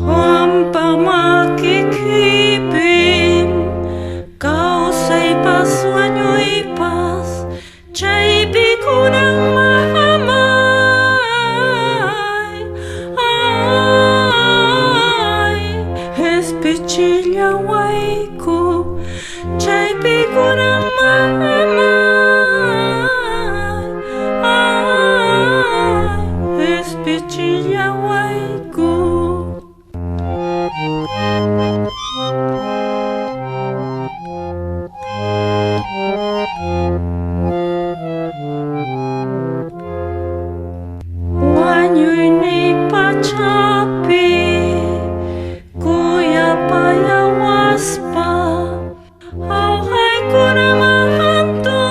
Hampa makikipim kau say paswanyo ipas chay bikunang mahamay ay especilia waiku chay bikunang mahamay ay especilia waiku. Wanyoy ni pacapi kuya payawas pa auhay ko na mahanto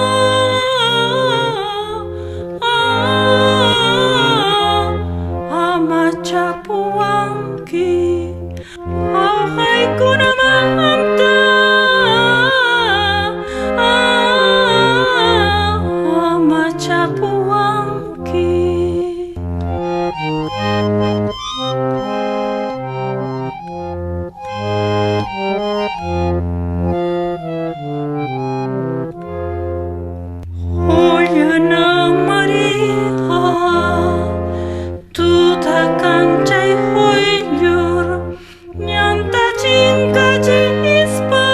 ama capuangki auhay ko na mahanto ama capuangki. Olha na Maria, tu takkan cai hoyur, nyanta cinta cispa,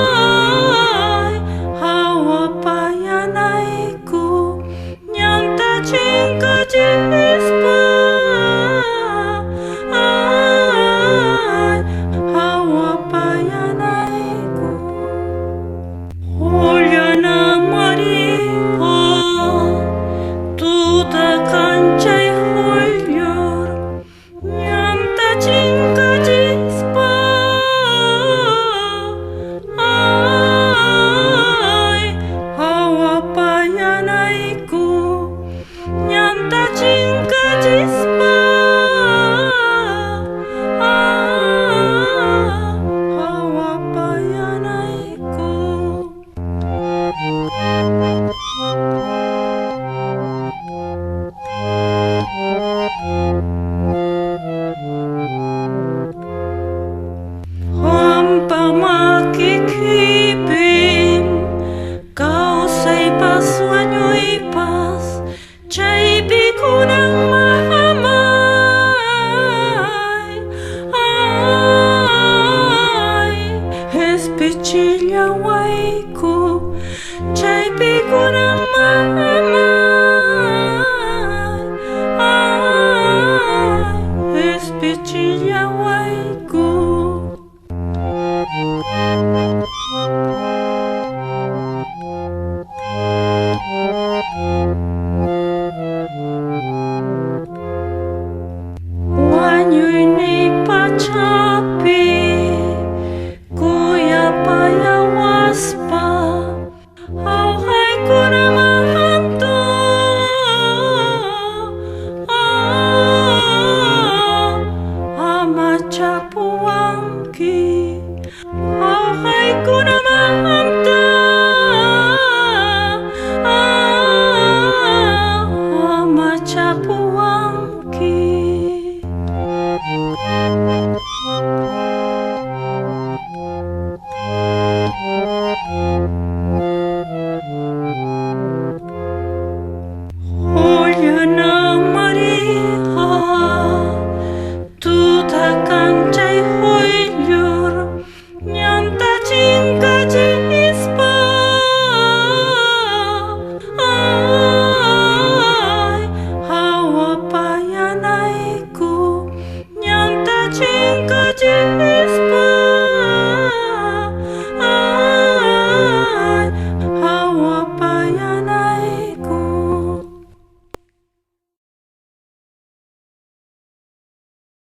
ay hawa payanaiku, nyanta cinta cispa, ay hawa payanaiku. Olha na Maria, tu takkan cai hoyur, nyanta cinta cispa, ay hawa payanaiku, nyanta cinta cispa, hawa payanaiku.